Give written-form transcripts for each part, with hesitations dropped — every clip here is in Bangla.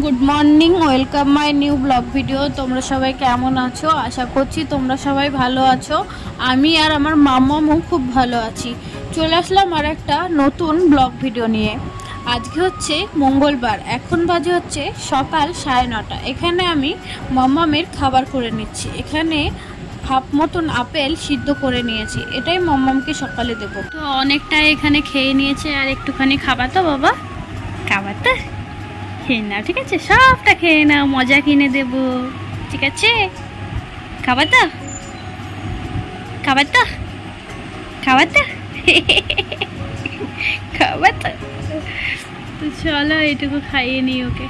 Good morning welcome my new vlog video. তোমরা সবাই কেমন আছো? আশা করছি তোমরা সবাই ভালো আছো। আমি আর আমার মামামু খুব ভালো আছি। চলে আসলাম আর একটা নতুন ব্লগ ভিডিও নিয়ে। আজকে হচ্ছে মঙ্গলবার, এখন বাজে হচ্ছে সকাল 9:30। এখানে আমি মামামের খাবার করে নিচ্ছি। এখানে হাফ মতন আপেল সিদ্ধ করে নিয়েছি, এটাই মামামকে সকালে দেবো। তো অনেকটাই এখানে খেয়ে নিয়েছে, আর একটুখানি খাবা তো বাবা? খাবার তো খেয়ে নাও, ঠিক আছে? সবটা খেয়ে নাও, মজা কিনে দেব, ঠিক আছে? খাবার তো খাবার তো খাবার তো খাবার তো চলো এইটুকু খাইয়ে নিই ওকে।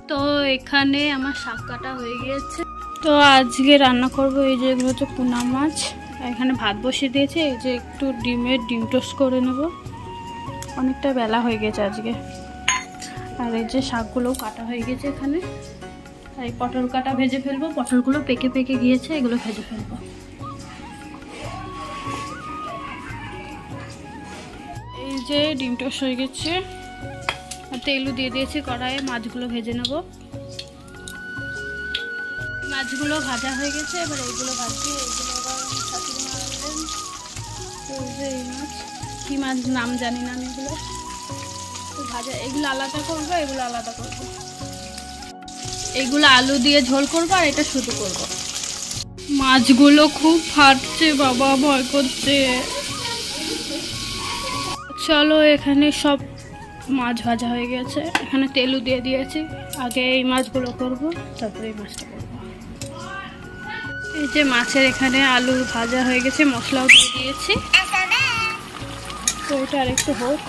তো এখানে আমার শাক কাটা হয়ে গিয়েছে। তো আজকে রান্না করব এই যে এগুলো হচ্ছে পোনা মাছ। এখানে ভাত বসিয়ে দিয়েছে, এই যে একটু ডিম টোস্ট করে নেব, অনেকটা বেলা হয়ে গেছে আজকে। আর এই যে শাকগুলোও কাটা হয়ে গেছে এখানে। আর এই পটল কাটা ভেজে ফেলবো, পটলগুলো পেকে পেকে গিয়েছে, এগুলো ভেজে ফেলবো। এই যে ডিম টোস্ট হয়ে গেছে, আর তেলও দিয়ে দিয়েছি কড়াইয়ে। মাছগুলো ভেজে নেব। মাছগুলো ভাজা হয়ে গেছে, এবার এইগুলো ভাজছি। এইগুলো আবার শাশুড়ি মা আনলেন। এই যে এই মাছ, কী মাছ নাম জানি না আমি, এগুলো ভাজা। এগুলো আলাদা করবো, এগুলো আলাদা করবো। এগুলো আলু দিয়ে ঝোল করবো, আর এটা শুধু করবো। মাছগুলো খুব ফাটছে বাবা, ভয় করছে। চলো, এখানে সব মাছ ভাজা হয়ে গেছে, এখানে তেলও দিয়ে দিয়েছি। আগে এই মাছগুলো করব, তারপরে এই মাছটা করবো। এই যে মাছের এখানে আলু ভাজা হয়ে গেছে, মশলাও দিয়ে দিয়েছি। তো এটা আরেকটু হোক,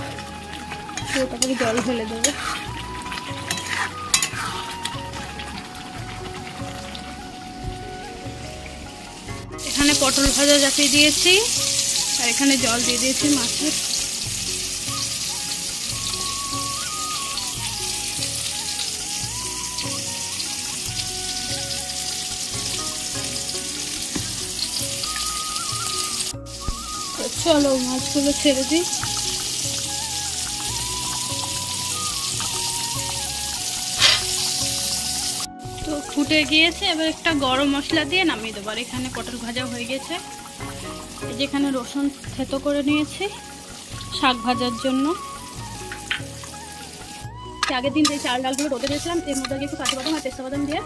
তো তারপরে জল ফেলে দেবো। এখানে পটল ভাজা চাপিয়ে দিয়েছি, আর এখানে জল দিয়ে দিয়েছি মাছের। চলো মাছগুলো ছেড়ে দিই। তো ফুটে গিয়েছে, এবার একটা গরম মশলা দিয়ে নামিয়ে দেবো। আর এখানে পটল ভাজা হয়ে গেছে। এই যে এখানে রসুন থেতো করে নিয়েছি শাক ভাজার জন্য। আগের দিন যে চাল ডালগুলো রোদে দিয়েছিলাম, এর মধ্যে একটু কাজু বাদাম আর পেস্তা বাদাম দিয়ে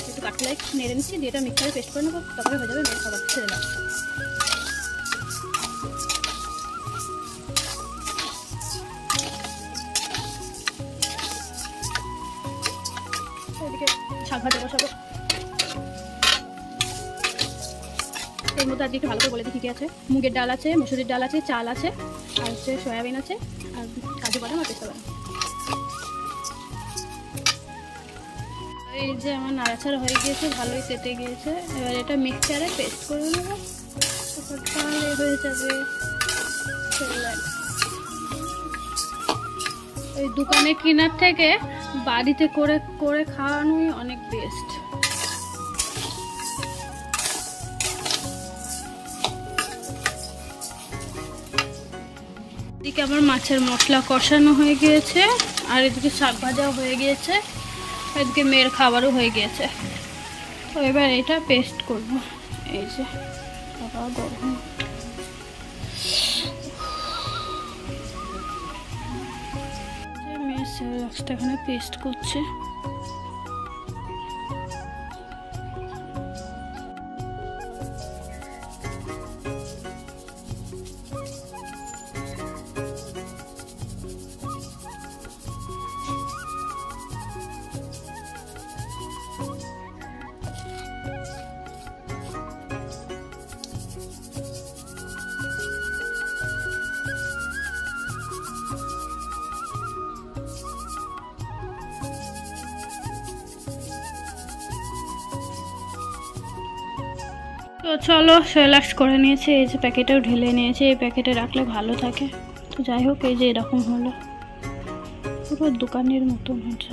একটু কাটলাই নেড়ে নিচ্ছি, দিয়ে এটা মিক্সারে পেস্ট করে নেবো, তারপরে হয়ে যাবে মেয়ের খাবার। ছেড়ে দাও। এদিকে শাক ভাজা বসাবো। এর মধ্যে আজকে একটু ভালো করে বলে দিই কী কী আছে। মুগের ডাল আছে, মুসুরির ডাল আছে, চাল আছে, আর হচ্ছে সয়াবিন আছে, আর কাজু বাদাম আর পেস্তা বাদাম। এই যে আমার নাড়াচাড়া হয়ে গিয়েছে, ভালোই কেটে গিয়েছে। এবার এটা মিক্সচারে পেস্ট করে নেবো, তাহলে হয়ে যাবে। এই দোকানে কেনার থেকে বাড়িতে করে করে খাওয়ানোই অনেক বেস্ট। এদিকে আমার মাছের মশলা কষানো হয়ে গিয়েছে, আর এদিকে শাক ভাজাও হয়ে গিয়েছে, এদিকে মেয়ের খাবারও হয়ে গিয়েছে। তো এবার এটা পেস্ট করব। এই যে বাবা গরম। মেয়ের সেরেলাক্সটা এখানে পেস্ট করছে। তো চলো সেলাক্স করে নিয়েছে, এই যে প্যাকেটেও ঢেলে নিয়েছে, এই প্যাকেটে রাখলে ভালো থাকে। তো যাই হোক, এই যে এরকম হলো, পুরো দোকানের মতন হচ্ছে।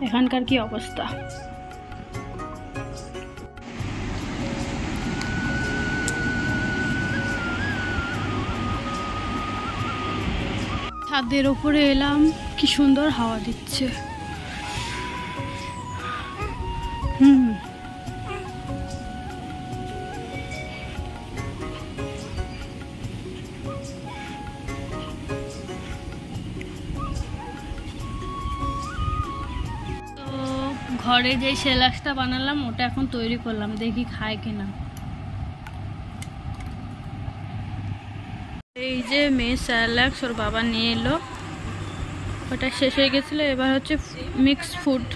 এখানকার কি অবস্থা। ছাদের ওপরে এলাম, কি সুন্দর হাওয়া দিচ্ছে। ঘরে যে সেলাক্সটা বানালাম ওটা এখন তৈরি করলাম, দেখি খায় কিনা। এই যে মেয়ে সেলাক্স ওর বাবা নিয়ে এলো, ওটা শেষ হয়ে গেছিলো, এবার হচ্ছে মিক্স ফুড।